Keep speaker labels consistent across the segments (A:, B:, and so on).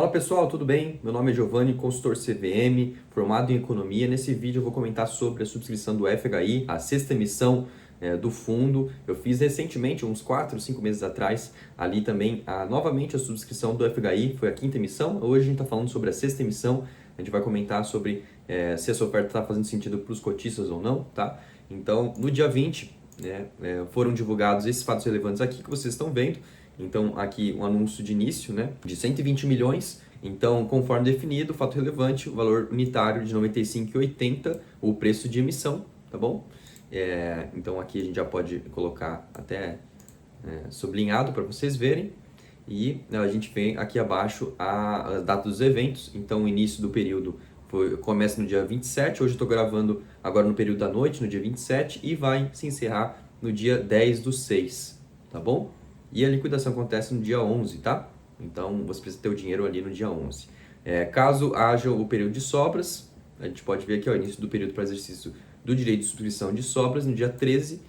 A: Fala pessoal, tudo bem? Meu nome é Giovanni, consultor CVM, formado em economia. Nesse vídeo eu vou comentar sobre a subscrição do FHI, a sexta emissão do fundo. Eu fiz recentemente, uns 4, 5 meses atrás, ali também novamente a subscrição do FHI, foi a quinta emissão. Hoje a gente está falando sobre a sexta emissão, a gente vai comentar sobre se essa oferta está fazendo sentido para os cotistas ou não, tá? Então, no dia 20, foram divulgados esses fatos relevantes aqui que vocês estão vendo. Então, aqui um anúncio de início, de 120 milhões. Então, conforme definido, fato relevante, o valor unitário de R$ 95,80, o preço de emissão, tá bom? Então, aqui a gente já pode colocar até sublinhado para vocês verem. E a gente vem aqui abaixo a data dos eventos. Então, o início do período começa no dia 27. Hoje eu estou gravando agora no período da noite, no dia 27, e vai se encerrar no dia 10/6, tá bom? E a liquidação acontece no dia 11, tá? Então, você precisa ter o dinheiro ali no dia 11. Caso haja o período de sobras, a gente pode ver aqui o início do período para exercício do direito de subscrição de sobras no dia 13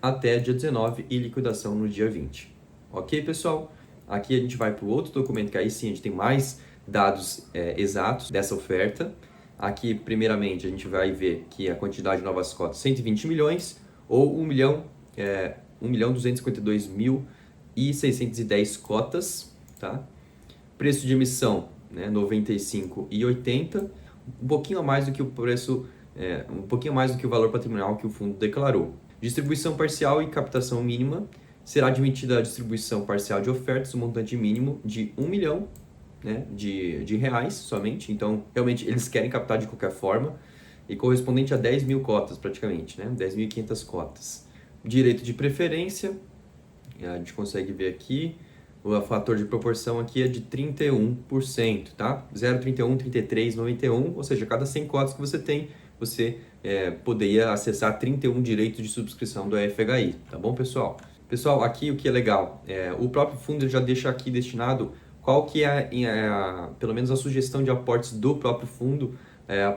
A: até dia 19 e liquidação no dia 20. Ok, pessoal? Aqui a gente vai para o outro documento, que aí sim a gente tem mais dados exatos dessa oferta. Aqui, primeiramente, a gente vai ver que a quantidade de novas cotas 120 milhões ou 1.252.610 cotas, tá? Preço de emissão, 95,80, um pouquinho a mais do que o preço, um pouquinho mais do que o valor patrimonial que o fundo declarou. Distribuição parcial e captação mínima. Será admitida a distribuição parcial de ofertas, o montante mínimo de 1 milhão, de reais somente. Então, realmente, eles querem captar de qualquer forma, e correspondente a 10 mil cotas praticamente, 10.500 cotas. Direito de preferência, a gente consegue ver aqui, o fator de proporção aqui é de 31%, tá? 0,31, 33, 91, ou seja, cada 100 cotas que você tem, você poderia acessar 31 direitos de subscrição do FHI, tá bom, pessoal? Pessoal, aqui o que é legal, o próprio fundo já deixa aqui destinado qual que é, pelo menos a sugestão de aportes do próprio fundo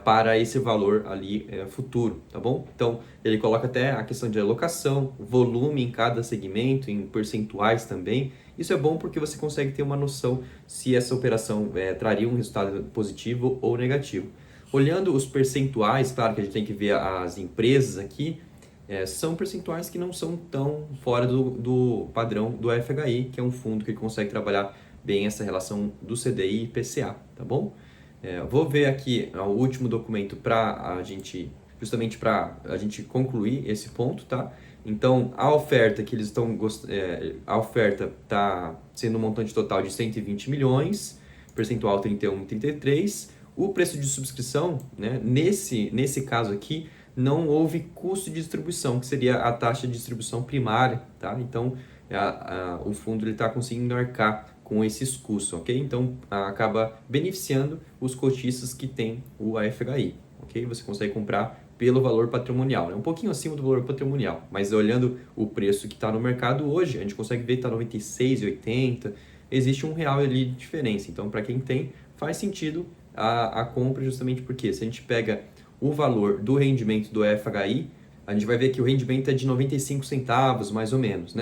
A: para esse valor ali futuro, tá bom? Então, ele coloca até a questão de alocação, volume em cada segmento, em percentuais também. Isso é bom porque você consegue ter uma noção se essa operação traria um resultado positivo ou negativo. Olhando os percentuais, claro que a gente tem que ver as empresas aqui, são percentuais que não são tão fora do padrão do FHI, que é um fundo que consegue trabalhar bem essa relação do CDI e PCA, tá bom? Vou ver aqui o último documento para a gente, justamente para a gente concluir esse ponto, tá? Então, a oferta que eles estão, a oferta está sendo um montante total de 120 milhões, percentual 31,33. O preço de subscrição, nesse caso aqui, não houve custo de distribuição, que seria a taxa de distribuição primária, tá? Então, o fundo está conseguindo arcar com esses custos, ok? Então, acaba beneficiando os cotistas que têm o AFHI, ok? Você consegue comprar pelo valor patrimonial, um pouquinho acima do valor patrimonial, mas olhando o preço que está no mercado hoje, a gente consegue ver que está R$ 96,80, existe R$ 1 ali de diferença. Então, para quem tem, faz sentido a compra, justamente porque se a gente pega o valor do rendimento do FHI, a gente vai ver que o rendimento é de 95 centavos, mais ou menos,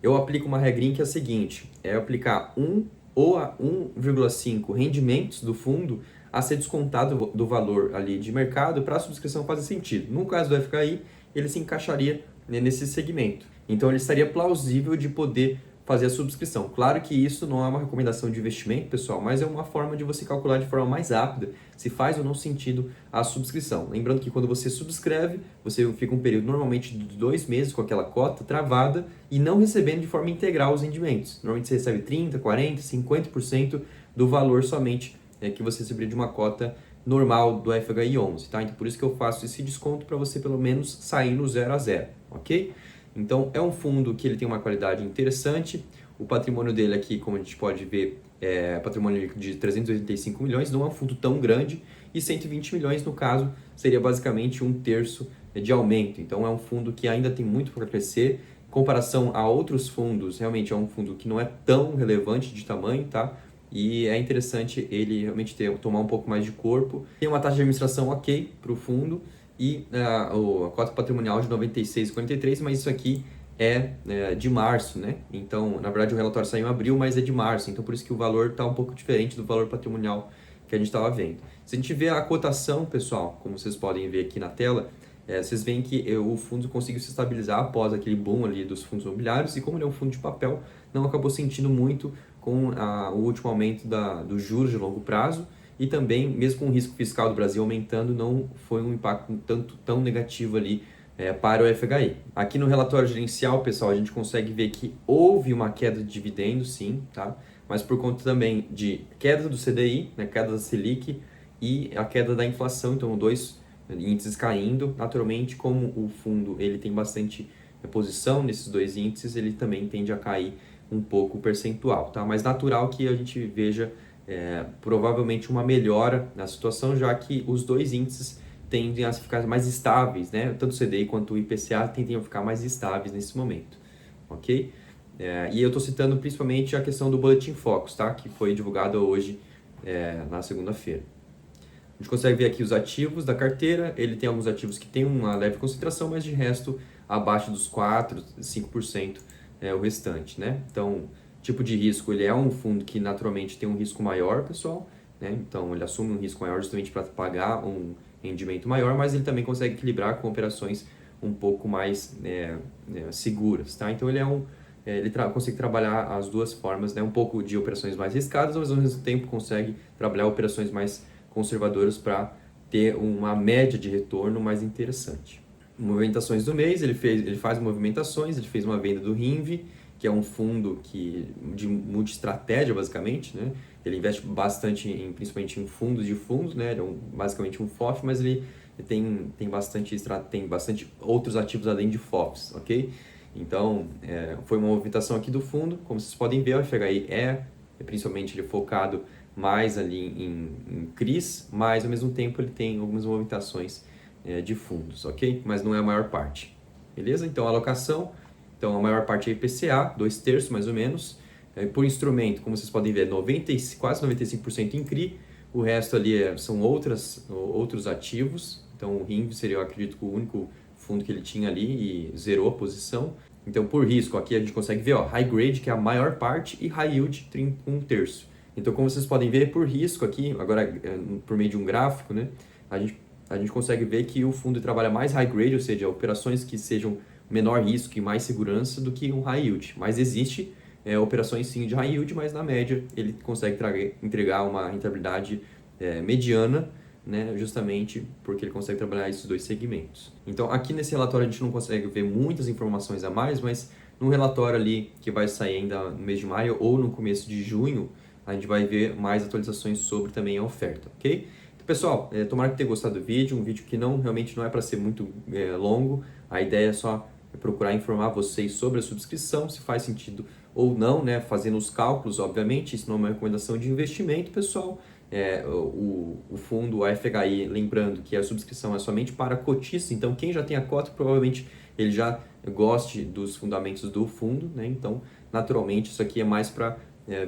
A: Eu aplico uma regrinha que é a seguinte, aplicar 1 ou 1,5 rendimentos do fundo a ser descontado do valor ali de mercado para a subscrição fazer sentido. No caso do FHI, ele se encaixaria nesse segmento. Então, ele estaria plausível de poder fazer a subscrição. Claro que isso não é uma recomendação de investimento, pessoal, mas é uma forma de você calcular de forma mais rápida se faz ou não sentido a subscrição. Lembrando que quando você subscreve, você fica um período normalmente de 2 meses com aquela cota travada e não recebendo de forma integral os rendimentos. Normalmente você recebe 30%, 40%, 50% do valor somente que você receberia de uma cota normal do FHI 11, tá? Então por isso que eu faço esse desconto para você pelo menos sair no 0 a 0, ok? Então, é um fundo que ele tem uma qualidade interessante. O patrimônio dele aqui, como a gente pode ver, é patrimônio de 385 milhões, não é um fundo tão grande, e 120 milhões, no caso, seria basicamente 1/3 de aumento. Então, é um fundo que ainda tem muito para crescer. Em comparação a outros fundos, realmente é um fundo que não é tão relevante de tamanho, tá? E é interessante ele realmente tomar um pouco mais de corpo. Tem uma taxa de administração ok para o fundo, e a cota patrimonial de 96,43, mas isso aqui de março, né? Então, na verdade, o relatório saiu em abril, mas é de março. Então, por isso que o valor está um pouco diferente do valor patrimonial que a gente estava vendo. Se a gente vê a cotação, pessoal, como vocês podem ver aqui na tela, vocês veem que o fundo conseguiu se estabilizar após aquele boom ali dos fundos imobiliários, e como ele é um fundo de papel, não acabou sentindo muito com o último aumento dos juros de longo prazo, e também, mesmo com o risco fiscal do Brasil aumentando, não foi um impacto tão negativo ali para o FHI. Aqui no relatório gerencial, pessoal, a gente consegue ver que houve uma queda de dividendos, sim, tá? Mas por conta também de queda do CDI, né, queda da Selic e a queda da inflação, então dois índices caindo. Naturalmente, como o fundo ele tem bastante posição nesses dois índices, ele também tende a cair um pouco o percentual, tá? Mas natural que a gente veja provavelmente uma melhora na situação, já que os dois índices tendem a ficar mais estáveis, né? Tanto o CDI quanto o IPCA tendem a ficar mais estáveis nesse momento, ok? E eu estou citando principalmente a questão do Boletim Focus, tá? Que foi divulgado hoje, na segunda-feira. A gente consegue ver aqui os ativos da carteira. Ele tem alguns ativos que tem uma leve concentração, mas de resto abaixo dos 4, 5% o restante, né? Então, tipo de risco, ele é um fundo que naturalmente tem um risco maior, pessoal, né? Então, ele assume um risco maior justamente para pagar um rendimento maior, mas ele também consegue equilibrar com operações um pouco mais seguras, tá? Então, ele consegue trabalhar as duas formas, né? Um pouco de operações mais arriscadas, mas ao mesmo tempo consegue trabalhar operações mais conservadoras para ter uma média de retorno mais interessante. Movimentações do mês, ele faz movimentações, ele fez uma venda do RINV, que é um fundo de multi-estratégia, basicamente, né? Ele investe bastante, principalmente em fundos de fundos, né? Ele é basicamente um FOF, mas ele tem bastante outros ativos além de FOFs, ok? Então, foi uma movimentação aqui do fundo. Como vocês podem ver, o FHI principalmente ele focado mais ali em CRIs, mas ao mesmo tempo ele tem algumas movimentações de fundos, ok? Mas não é a maior parte, beleza? Então, a alocação, então a maior parte é IPCA, 2/3 mais ou menos. Por instrumento, como vocês podem ver, quase 95% em CRI, o resto ali são outros ativos. Então, o RINV seria, eu acredito, o único fundo que ele tinha ali e zerou a posição. Então, por risco, aqui a gente consegue ver, ó, high grade, que é a maior parte, e high yield, 1/3. Então, como vocês podem ver, por risco aqui, agora por meio de um gráfico, né, a gente consegue ver que o fundo trabalha mais high grade, ou seja, operações que sejam menor risco e mais segurança do que um high yield. Mas existe operações sim de high yield, mas na média ele consegue entregar uma rentabilidade mediana, né, justamente porque ele consegue trabalhar esses dois segmentos. Então, aqui nesse relatório a gente não consegue ver muitas informações a mais, mas no relatório ali que vai sair ainda no mês de maio ou no começo de junho, a gente vai ver mais atualizações sobre também a oferta, ok? Então, pessoal, tomara que tenha gostado do vídeo, um vídeo que realmente não é para ser muito longo, a ideia é só procurar informar vocês sobre a subscrição, se faz sentido ou não, né? Fazendo os cálculos, obviamente, isso não é uma recomendação de investimento, pessoal. O fundo, a FHI, lembrando que a subscrição é somente para cotistas, então quem já tem a cota, provavelmente ele já goste dos fundamentos do fundo, né? Então, naturalmente, isso aqui é mais para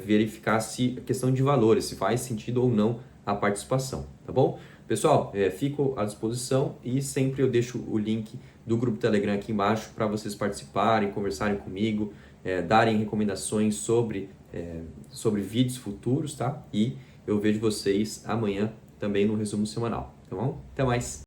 A: verificar se a questão de valores, se faz sentido ou não a participação, tá bom? Pessoal, fico à disposição e sempre eu deixo o link do grupo Telegram aqui embaixo para vocês participarem, conversarem comigo, darem recomendações sobre vídeos futuros, tá? E eu vejo vocês amanhã também no resumo semanal, tá bom? Até mais!